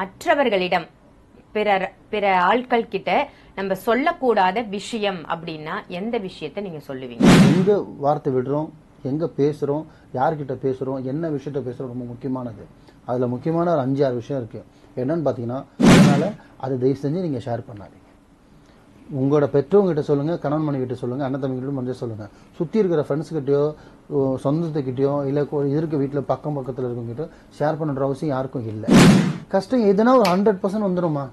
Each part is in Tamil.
மற்றவர்களிடம் பிற பிற ஆட்கள் கிட்ட நம்ம சொல்லக்கூடாத விஷயம் அப்படின்னா எந்த விஷயத்த நீங்க சொல்லுவீங்க? எங்க வார்த்தை விடுறோம், எங்க பேசுறோம், யார்கிட்ட பேசுறோம், என்ன விஷயத்த பேசுறோம் ரொம்ப முக்கியமானது. அதுல முக்கியமான ஒரு 5-6 விஷயம் இருக்கு. என்னன்னு பாத்தீங்கன்னா, அதனால அதை தயவு செஞ்சு நீங்க ஷேர் பண்ணாதீங்க. உங்களோட பெற்றவங்க கிட்ட சொல்லுங்க, கணவன் மனைவி கிட்ட சொல்லுங்க, அண்ணன் தம்பி கிட்ட 먼저 சொல்லுங்க. சுத்தி இருக்கிற ஃப்ரெண்ட்ஸ் கிட்டயோ சொந்தத்துக்கிட்டயோ இல்ல இருக்க வீட்டுல பக்கத்துல இருக்கவங்க கிட்ட ஷேர் பண்ற அவசியம் யாருக்கும் இல்லை. கஷ்டம் எதுனா ஒரு 100% வந்துருமா?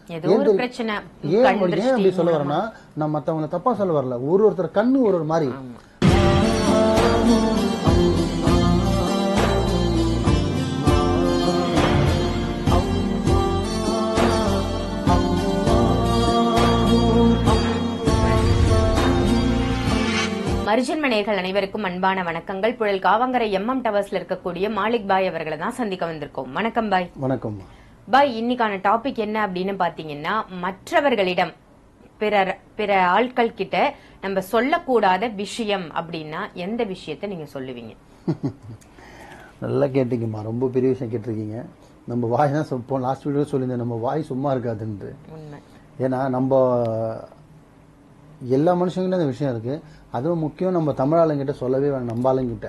ஏன் அப்படி சொல்ல வரேன்னா, நான் மத்தவங்களை தப்பா சொல்ல வரல. ஒருத்தர் கண்ணு ஒரு மாதிரி. மருஜன்ம நேயர்கள் அனைவருக்கும் அன்பான வணக்கங்கள். புழல் காவங்கரை MM டவர்ஸ்ல இருக்கக்கூடிய மாலிக் பாய் அவர்களை தான் சந்திக்க வந்திருக்கோம். வணக்கம் பாய். வணக்கம் பாய். இன்னைக்கான டாபிக் என்ன அப்படின்னு பாத்தீங்கன்னா, மற்றவர்களிடம் பிற ஆட்கள் கிட்ட நம்ம சொல்லக்கூடாத விஷயம் அப்படின்னா எந்த விஷயத்த நீங்க சொல்லுவீங்க? நல்லா கேட்டீங்கம்மா, ரொம்ப பெரிய விஷயம் கேட்டிருக்கீங்க. நம்ம வாய் தான் லாஸ்ட் வீடியோ சொல்லியிருந்தேன், நம்ம வாய் சும்மா இருக்காதுன்ட்டு. ஏன்னா நம்ம எல்லா மனுஷங்களும் இந்த விஷயம் இருக்கு. அதுவும் முக்கியம், நம்ம தமிழ் ஆளுங்கிட்ட சொல்லவே வேணும். நம்ம ஆளுங்கிட்ட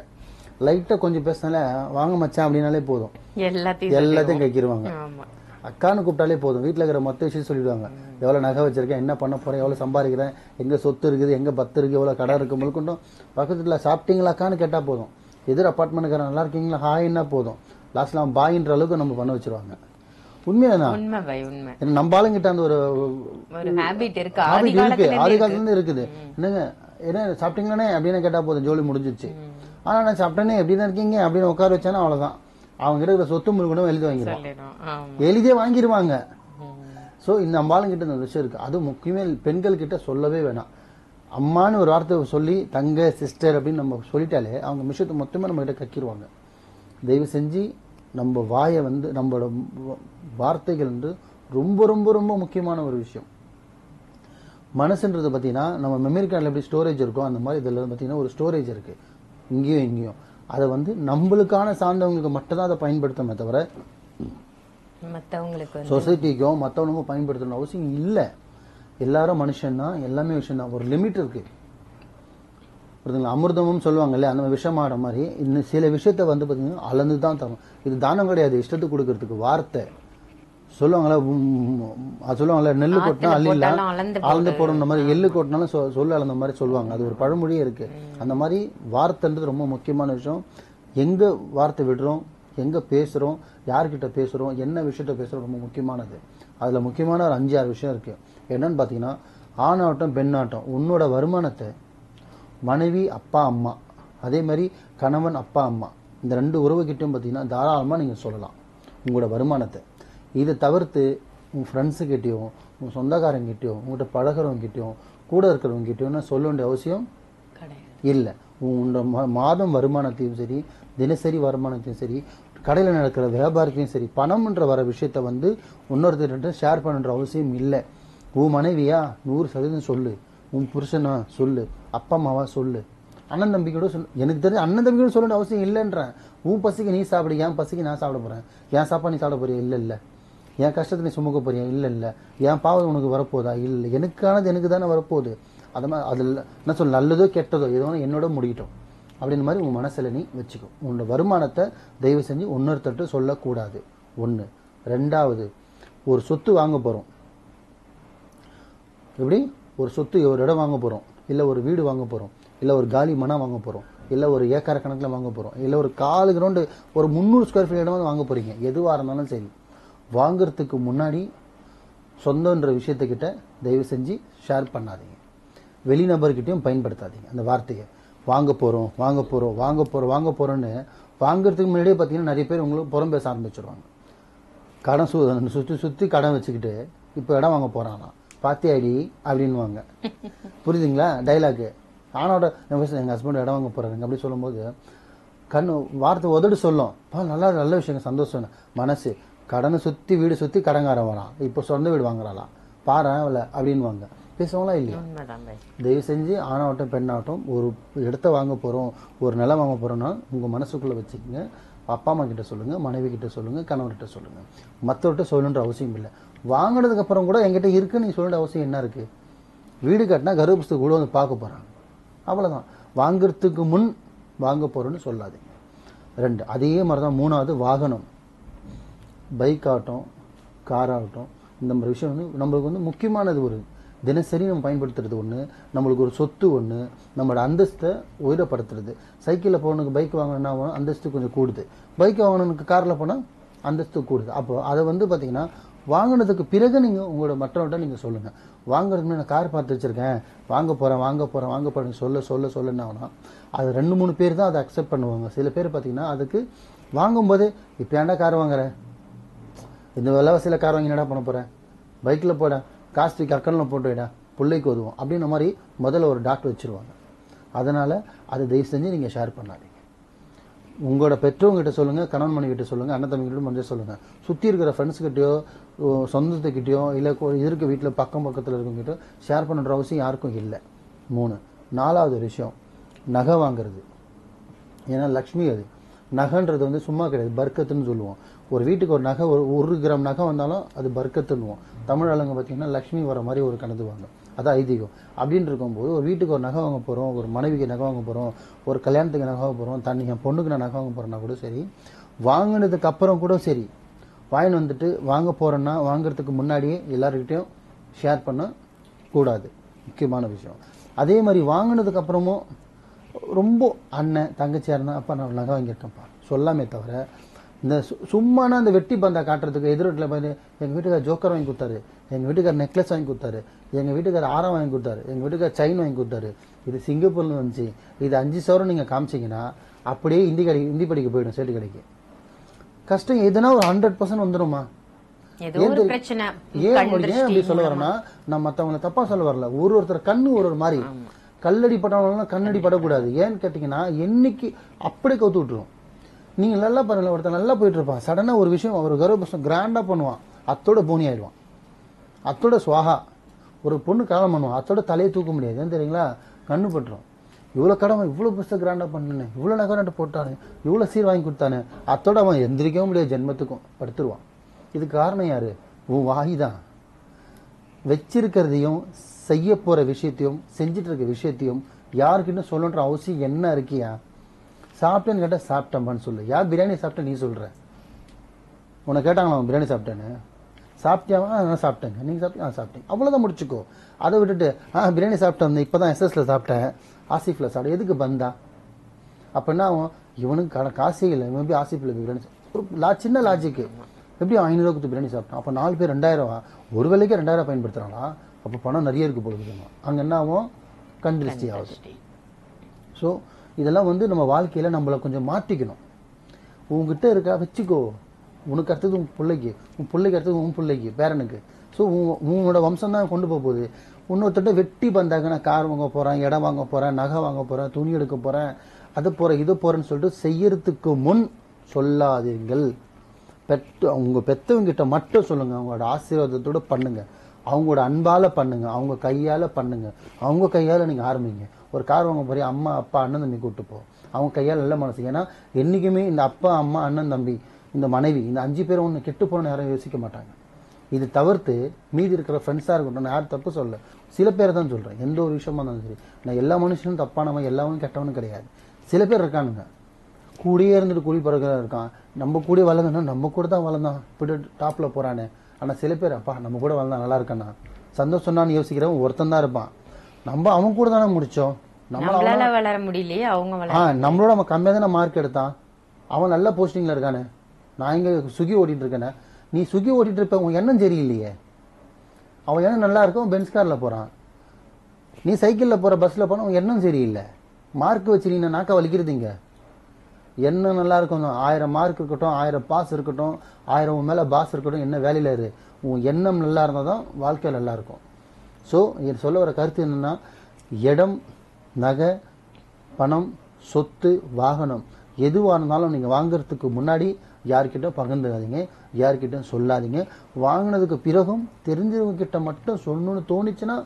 லைட்டா கொஞ்சம் பேசினாலே வாங்க மச்சான் அப்படின்னாலே போதும், எல்லாத்தையும் கேட்கிருவாங்க. அக்கான்னு கூப்பிட்டாலே போதும், வீட்டில் இருக்கிற மொத்த விஷயம் சொல்லிடுவாங்க. எவ்வளவு நகை வச்சிருக்கேன், என்ன பண்ண போறேன், எவ்வளவு சம்பாதிக்கிறேன், எங்க சொத்து இருக்குது, எங்க பத்து இருக்கு, எவ்வளவு கடை இருக்கு முழுக்கொண்டும் பக்கத்துல சாப்பிட்டீங்களாக்கான்னு கேட்டா போதும். எதிர் அப்பார்ட்மெண்ட்டுக்கார நல்லா இருக்கீங்களா ஹாய்னா போதும், லாஸ்ட்ல அவன் பாயின்ற அளவுக்கு நம்ம பண்ண வச்சிருவாங்க. உண்மையாதான் நம்ம ஆளுங்கிட்ட அந்த ஒரு ஹேபிட் இருக்கு, ஆதி காலத்துல இருந்து இருக்குது. என்னங்க என்ன சாப்பிட்டீங்களானே அப்படின்னு கேட்டா போதும், ஜோலி முடிஞ்சிருச்சு. ஆனா நான் சாப்பிட்டேனே எப்படிதான் இருக்கீங்க அப்படின்னு உட்கார வச்சானா அவ்வளவுதான், அவங்க கிட்ட இருக்கிற சொத்து முழுக்கணும் எழுதி வாங்கிடுவாங்க, எழுதியே வாங்கிடுவாங்க. சோ இந்த நம்ம ஆளுங்கிட்ட இந்த விஷயம் இருக்கு. அது முக்கியமே பெண்கள் கிட்ட சொல்லவே வேணாம். அம்மான்னு ஒரு வார்த்தை சொல்லி தங்க சிஸ்டர் அப்படின்னு நம்ம சொல்லிட்டாலே அவங்க விஷயத்தை மொத்தமே நம்ம கிட்ட கக்கிடுவாங்க. தயவு செஞ்சு நம்ம வாயை நம்மளோட வார்த்தைகள் ரொம்ப ரொம்ப ரொம்ப முக்கியமான ஒரு விஷயம். மனசுன்றது பார்த்தீங்கன்னா நம்ம மெமரி கார்டில் எப்படி ஸ்டோரேஜ் இருக்கோ அந்த மாதிரி இதில் பார்த்தீங்கன்னா ஒரு ஸ்டோரேஜ் இருக்கு, இங்கேயும் இங்கேயும். அதை நம்மளுக்கான சார்ந்தவங்களுக்கு மட்டும் தான் அதை பயன்படுத்தமே தவிர மற்றவங்களுக்கு சொசைட்டிக்கோ மற்றவங்களுக்கும் பயன்படுத்தணும் அவசியம் இல்லை. எல்லாரும் மனுஷன் தான், எல்லாமே விஷயம் தான், ஒரு லிமிட் இருக்கு. அமிர்தமும் சொல்லுவாங்கல்ல, அந்த விஷமாட மாதிரி இன்னும் சில விஷயத்த பார்த்தீங்கன்னா அளந்து தான் தரும். இது தானம் கிடையாது, இஷ்டத்துக்கு கொடுக்கறதுக்கு. வார்த்தை சொல்லுவாங்கல்ல, நெல்லு கொட்டினா அள்ளில அளந்து போடுற மாதிரி, எள்ளு கொட்டினாலும் சொல்லு அளந்த மாதிரி சொல்லுவாங்க. அது ஒரு பழமொழியே இருக்கு. அந்த மாதிரி வார்த்தைன்றது ரொம்ப முக்கியமான விஷயம். எங்க வார்த்தை விடுறோம், எங்க பேசுறோம், யார்கிட்ட பேசுறோம், என்ன விஷயத்த பேசுறோம் ரொம்ப முக்கியமானது. அதுல முக்கியமான ஒரு 5-6 விஷயம் இருக்கு. என்னன்னு பாத்தீங்கன்னா, ஆணாட்டம் பெண்ணாட்டம், உன்னோட வருமானத்தை மனைவி அப்பா அம்மா, அதே மாதிரி கணவன் அப்பா அம்மா, இந்த 2 உறவுகிட்டையும் பார்த்தீங்கன்னா தாராளமாக நீங்கள் சொல்லலாம் உங்களோட வருமானத்தை. இதை தவிர்த்து உங்கள் ஃப்ரெண்ட்ஸுக்கிட்டையும் உங்கள் சொந்தக்காரங்கிட்டையும் உங்கள்கிட்ட பழகிறவங்கிட்டையும் கூட இருக்கிறவங்கிட்டையும் சொல்ல வேண்டிய அவசியம் இல்லை. உங்களோட மாதம் வருமானத்தையும் சரி, தினசரி வருமானத்தையும் சரி, கடையில் நடக்கிற வியாபாரத்தையும் சரி, பணம்ன்ற வர விஷயத்த இன்னொருத்தர்கிட்ட ஷேர் பண்ணுற அவசியம் இல்லை. உன் மனைவியா 100% சொல்லு, உன் புருஷனா சொல்லு, அப்பா அம்மாவா சொல்லு, அண்ணன் தம்பிக்கூட சொல்லு. எனக்கு தெரிஞ்ச அண்ணன் தம்பிக்கூட சொல்ல வேண்டிய அவசியம் இல்லைன்றேன். உன் பசிக்கு நீ சாப்பிடு, என் பசிக்கு நான் சாப்பிட போறேன். என் சாப்பாடு நீ சாப்பிட போறியா? இல்லை இல்லை. என் கஷ்டத்தை நீ சுமக்க போறியா? இல்லை இல்லை. என் பாவம் உனக்கு வரப்போதா? இல்லை. எனக்கானது எனக்கு தானே வரப்போகுது. அது மாதிரி அதில் என்ன சொல்ல, நல்லதோ கெட்டதோ ஏதோ என்னோட முடிக்கட்டும் அப்படின்னு மாதிரி உன் மனசுல நீ வச்சுக்கோ. உன்னோட வருமானத்தை தயவு செஞ்சு இன்னொருத்தட்டு சொல்லக்கூடாது. 1. 2வது, ஒரு சொத்து வாங்க போறோம். எப்படி ஒரு சொத்து, ஒரு இடம் வாங்க போறோம், இல்ல ஒரு வீடு வாங்க போறோம், இல்ல ஒரு காலி மனம் வாங்க போறோம், இல்ல ஒரு ஏக்கர் கணக்கில் வாங்க போறோம், இல்ல ஒரு 4 கிரவுண்டு ஒரு 300 ஸ்கொயர் ஃபீட் இடம் வாங்க போறீங்க. எதுவா இருந்தாலும் சரி, வாங்குறதுக்கு முன்னாடி சொந்தன்ற விஷயத்துக்கிட்ட தயவு செஞ்சு ஷேர் பண்ணாதீங்க. வெளிநபர்கிட்டையும் பயன்படுத்தாதீங்க அந்த வார்த்தையை. வாங்க போறோம் வாங்க போறோம் வாங்க போறோம் வாங்க போறோம்னு வாங்குறதுக்கு முன்னாடியே பார்த்தீங்கன்னா நிறைய பேர் உங்களுக்கு புறம் பேச ஆரம்பிச்சிருவாங்க. கடன் சுத்தி கடன் வச்சுக்கிட்டு இப்போ இடம் வாங்க போறானா பாத்தியாடி அப்படின்வாங்க. புரியுதுங்களா டைலாக்? ஆனோட எங்க ஹஸ்பண்ட் இடம் வாங்க போறாங்க அப்படி சொல்லும் போது கண்ணு வார்த்தை உதடு சொல்லும், நல்லா நல்ல விஷயம், சந்தோஷம். மனசு கடனை சுத்தி வீடு சுத்தி கடங்காரம் வரான், இப்போ சொந்த வீடு வாங்குறாளாம் பாரு அப்படின்வாங்க. பேசுவாங்களா இல்லையா? தயவு செஞ்சு ஆணாகட்டும் பெண்ணாகட்டும் ஒரு இடத்த வாங்க போறோம், ஒரு நிலம் வாங்க போறோம்னா உங்க மனசுக்குள்ள வச்சுக்கோங்க, அப்பா அம்மா கிட்ட சொல்லுங்க, மனைவி கிட்ட சொல்லுங்க, கணவர்கிட்ட சொல்லுங்க. மற்றவர்கிட்ட சொல்லணுன்ற அவசியம் இல்லை. வாங்கினதுக்கு அப்புறம் கூட என்கிட்ட இருக்குன்னு நீ சொல்ல அவசியம் என்ன இருக்கு? வீடு கட்டினா கர்ப்பஸ்து கூட வந்து பார்க்க போறாங்க, அவ்வளவுதான். வாங்குறதுக்கு முன் வாங்க போறோம்னு சொல்லாதீங்க. 2, அதே மாதிரி தான் 3வது வாகனம். பைக் ஆகட்டும், கார் ஆகட்டும், இந்த மாதிரி விஷயம் வந்து நம்மளுக்கு வந்து முக்கியமானது. ஒரு தினசரி நம்ம பயன்படுத்துறது ஒன்று, நம்மளுக்கு ஒரு சொத்து ஒன்று, நம்மளோட அந்தஸ்தை உயரப்படுத்துறது. சைக்கிளில் போகணுக்கு பைக் வாங்கணும்னா அந்தஸ்து கொஞ்சம் கூடுது, பைக் வாங்கணுக்கு காரில் போனால் அந்தஸ்து கூடுது. அப்போ அதை வந்து பார்த்தீங்கன்னா வாங்கினதுக்கு பிறகு நீங்கள் உங்களோட மற்றவர்கிட்ட நீங்கள் சொல்லுங்கள். வாங்குறதுக்கு நான் கார் பார்த்து வச்சுருக்கேன், வாங்க போகிறேன் சொல்ல ஆகுனா அது 2-3 பேர் தான் அதை அக்செப்ட் பண்ணுவாங்க. சில பேர் பார்த்தீங்கன்னா அதுக்கு வாங்கும்போது இப்போ ஏன்டா கார் வாங்குறேன், இந்த விலைவாசியில் கார் வாங்கி என்னடா பண்ண போகிறேன், பைக்கில் போட காஸ்டிக் அக்கௌண்ட்டில் போட்டு விடா, பிள்ளைக்கு உதவும் அப்படின்ற மாதிரி முதல்ல ஒரு டாக்டர் வச்சுருவாங்க. அதனால் அதை தயவு செஞ்சு நீங்கள் ஷேர் பண்ணாதீங்க. உங்களோட பெற்றவங்ககிட்ட சொல்லுங்கள், கணவன் மனைவிகிட்ட சொல்லுங்கள், அண்ணன் தம்பிகிட்ட கொஞ்சம் சொல்லுங்கள். சுற்றி இருக்கிற ஃப்ரெண்ட்ஸ்கிட்டயோ சொந்தத்துக்கிட்டயோ இல்லை இருக்க வீட்டில் பக்கத்தில் இருக்கவங்ககிட்ட ஷேர் பண்ணுற அவசியம் யாருக்கும் இல்லை. 3. 4வது விஷயம் நகை வாங்குறது. ஏன்னா லக்ஷ்மி அது நகைன்றது வந்து சும்மா கிடையாது, பர்க்கத்துன்னு சொல்லுவோம். ஒரு வீட்டுக்கு ஒரு நகை, 1 கிராம் நகை வந்தாலும் அது பர்க்கத்துன்னுவோம். தமிழ் ஆளுங்க பார்த்தீங்கன்னா லக்ஷ்மி வர மாதிரி ஒரு கணதுவாங்க, அதான் ஐதீகம். அப்படின்னு இருக்கும்போது ஒரு வீட்டுக்கு ஒரு நகை வாங்க போகிறோம், ஒரு மனைவிக்கு நகை வாங்க போகிறோம், ஒரு கல்யாணத்துக்கு நகை வாங்க போகிறோம், என் பொண்ணுக்கு நான் நகை வாங்க போகிறேன்னா கூட சரி, வாங்கினதுக்கு அப்புறம் கூட சரி, வாங்கின்னு வந்துட்டு வாங்க போகிறேன்னா வாங்குறதுக்கு முன்னாடியே எல்லாருக்கிட்டையும் ஷேர் பண்ண கூடாது, முக்கியமான விஷயம். அதே மாதிரி வாங்கினதுக்கு அப்புறமும் ரொம்ப அண்ணன் தங்கச்சியாக இருந்தால் அப்பா நான் நகை வாங்கியிருக்கேன்ப்பா சொல்லாமே தவிர, இந்த சும்மானா அந்த வெட்டி பந்தா காட்டுறதுக்கு எதிர்வீட்டில் போய் எங்கள் வீட்டுக்கார் ஜோக்கர் வாங்கி கொடுத்தாரு, எங்கள் வீட்டுக்கார் நெக்லஸ் வாங்கி கொடுத்தாரு, எங்கள் வீட்டுக்கார் ஆரம் வாங்கி கொடுத்தாரு, எங்கள் வீட்டுக்கார் செயின் வாங்கி கொடுத்தாரு, இது சிங்கப்பூர்ல வந்துச்சு, இது 5 சவரம் நீங்கள் காமிச்சிங்கன்னா அப்படியே இந்தி படிக்க போயிடும், சேட்டு கடைக்கு. கஷ்டம் எதுனா ஒரு 100% வந்துடுமா? ஏன் அப்படி சொல்ல வரேன்னா, நான் மற்றவங்களை தப்பா சொல்ல வரல. ஒருத்தர் கண்ணு ஒரு மாதிரி, கல்லடி பட்டவங்களாம் கண்ணடி படக்கூடாது. ஏன்னு கேட்டீங்கன்னா என்னைக்கு அப்படியே கவுத்து விட்டுரும். நீங்க நல்லா பாருங்க, ஒருத்தர் நல்லா போயிட்டு இருப்பான், சடனா ஒரு விஷயம் ஒரு கர்ப்பம் கிராண்டா பண்ணுவான், அத்தோட போனி ஆயிடுவான், அத்தோட சுவாகா. ஒரு பொண்ணு கல்யாணம் பண்ணுவான், அத்தோட தலையை தூக்க முடியாது. ஏன் தெரியுங்களா? கண்ணு பட்டுரும். இவ்வளவு கடமை, இவ்வளவு புதுசாக கிராண்டா பண்ணு, இவ்வளவு நகை போட்டானு, இவ்வளவு சீர் வாங்கி கொடுத்தானு, அத்தோட அவன் எந்திரிக்கவும் முடியாது, ஜென்மத்துக்கும் படுத்துருவான். இதுக்கு காரணம் யாரு? உன் வாய் தான். வச்சிருக்கிறதையும் செய்ய போற விஷயத்தையும் செஞ்சிட்டு இருக்க விஷயத்தையும் யாருக்கிட்ட சொல்லணுன்ற அவசியம் என்ன இருக்கியா? சாப்பிட்டேன்னு கேட்டா சாப்பிட்டேன்னு சொல்லு. யார் பிரியாணி சாப்பிட்ட நீ சொல்ற? உன்னை கேட்டாங்களா பிரியாணி சாப்பிட்டேன்னு? சாப்பிட்டியாவா? நான் சாப்பிட்டேங்க. நீங்க சாப்பிட்டீங்க? சாப்பிட்டேன், அவ்வளவுதான், முடிச்சுக்கோ. அதை விட்டுட்டு பிரியாணி சாப்பிட்டேன், இப்பதான் எஸ்எஸ்ல சாப்பிட்டேன், ஆசிஃப்ல சாப்பிட்டேன், எதுக்கு பந்தா? அப்படின்னா இவனுக்கு காசே இல்லை, இவன் எப்படி ஆசிஃப்ல பிரியாணி? சின்ன லாஜிக்கு. எப்படி 500 கொடுத்து பிரியாணி சாப்பிட்டான்? அப்போ 4 பேர் 2000, ஒரு வேலைக்கு 2000 பயன்படுத்துறாங்களா? அப்போ பணம் நிறைய இருக்கு போல. அங்கே என்ன ஆகும்? கண் திருஷ்டி ஆகுது. ஸோ இதெல்லாம் வந்து நம்ம வாழ்க்கையில நம்மளை கொஞ்சம் மாற்றிக்கணும். உங்ககிட்ட இருக்கா வச்சுக்கோ, உனக்கு அடுத்தது உன் பிள்ளைக்கு, உன் பிள்ளைக்கு அடுத்தது உன் பிள்ளைக்கு, பேரனுக்கு. ஸோ உன்னோட வம்சம் தான் கொண்டு போக போகுது. இன்னொருத்தட்ட வெட்டி பந்தாங்க, நான் கார் வாங்க போறேன், இடம் வாங்க போறேன், நகை வாங்க போறேன், துணி எடுக்க போறேன், அது போறேன் இது போறேன்னு சொல்லிட்டு செய்யறதுக்கு முன் சொல்லாதீர்கள். உங்க பெத்தவங்கிட்ட மட்டும் சொல்லுங்க, அவங்களோட ஆசீர்வாதத்தோட பண்ணுங்க, அவங்களோட அன்பால பண்ணுங்க, அவங்க கையால பண்ணுங்க. அவங்க கையால நீங்க ஆரம்பிங்க. ஒரு கார் வாங்க போறீங்க, அம்மா அப்பா அண்ணன் தம்பி கூட்டு போ, அவங்க கையால் நல்ல மனசு. ஏன்னா என்னைக்குமே இந்த அப்பா அம்மா அண்ணன் தம்பி இந்த மனைவி இந்த 5 பேரும் ஒன்று கெட்டு போன யாரும் யோசிக்க மாட்டாங்க. இது தவிர்த்து மீதி இருக்கிற ஃப்ரெண்ட்ஸா இருக்கட்டும், நான் யாரும் தப்பு சொல்ல, சில பேர் தான் சொல்றேன். எந்த ஒரு விஷயமா இருந்தாலும் சரி, நான் எல்லா மனுஷனும் தப்பானவன் எல்லாரும் கெட்டவனும் கிடையாது. சில பேர் இருக்கானுங்க கூடயே இருந்துட்டு கூலி பறக்க இருக்கான், நம்ம கூட வளர்ந்தோம்னா நம்ம கூட தான் வளர்ந்தான், இப்படி டாப்ல போறானே. ஆனா சில பேர் அப்பா நம்ம கூட வளர்ந்தா நல்லா இருக்கானா, சந்தோஷம்னான்னு யோசிக்கிறவன் ஒருத்தன் தான் இருப்பான். நம்ம அவன் கூட தானே முடிச்சோம், நம்மளால வளர முடியலையே, அவங்க நம்மளோட அவன் கம்மியா தானே மார்க் எடுத்தான், அவன் நல்ல போஸ்டிங்ல இருக்கானே, நான் இங்க சுகி ஓட்டிட்டு இருக்கேனே. நீ சுகி ஓட்டிட்டு இருப்ப, உன் எண்ணம் சரியில்லையே. அவன் எண்ணம் நல்லா இருக்கும், பென்ஸ் கார்ல போறான், நீ சைக்கிள்ல போற பஸ்ல போனா உன் எண்ணம் சரியில்லை. மார்க் வச்சு நீ நாக்க வலிக்கிறதுங்க. எண்ணம் நல்லா இருக்கும், 1000 மார்க் இருக்கட்டும், 1000 பாஸ் இருக்கட்டும், 1000 மேல பாஸ் இருக்கட்டும், என்ன வேலையில இரு, உன் எண்ணம் நல்லா இருந்தாதான் வாழ்க்கை நல்லா இருக்கும். ஸோ இது சொல்ல வர கருத்து என்னன்னா, இடம், நகை, பணம், சொத்து, வாகனம் எதுவாக இருந்தாலும் நீங்க வாங்குறதுக்கு முன்னாடி யார்கிட்ட பகிர்ந்துக்காதீங்க, யார்கிட்ட சொல்லாதீங்க. வாங்கினதுக்கு பிறகும் தெரிஞ்சவங்க கிட்ட மட்டும் சொல்லணும்னு தோணிச்சுன்னா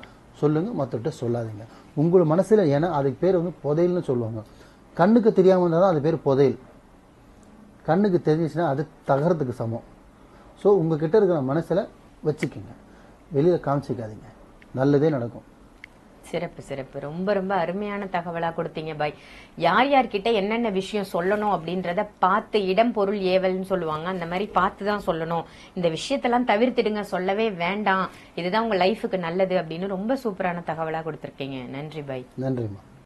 சொல்லுங்க, மற்றவர்கிட்ட சொல்லாதீங்க. உங்களோட மனசுல, ஏன்னா அதுக்கு பேர் வந்து புதையல்னு சொல்லுவாங்க. கண்ணுக்கு தெரியாம இருந்தால் தான் அது பேர் புதையல். கண்ணுக்கு தெரிஞ்சிச்சுன்னா அது தகரத்துக்கு சமம். ஸோ உங்ககிட்ட இருக்கிற மனசுல வச்சுக்கோங்க, வெளியில காமிச்சிக்காதீங்க, நல்லதே நடக்கும். சிறப்பு சிறப்பு. ரொம்ப ரொம்ப அருமையான தகவலா கொடுத்தீங்க பாய். யார் யார்கிட்ட என்னென்ன விஷயம் சொல்லணும் அப்படின்றத பார்த்து, இடம் பொருள் ஏவல்னு சொல்லுவாங்க, அந்த மாதிரி பார்த்து தான் சொல்லணும். இந்த விஷயத்தெல்லாம் தவிர்த்திடுங்க, சொல்லவே வேண்டாம், இதுதான் உங்க லைஃபுக்கு நல்லது அப்படின்னு ரொம்ப சூப்பரான தகவலா கொடுத்திருக்கீங்க. நன்றி பாய். நன்றிம்மா.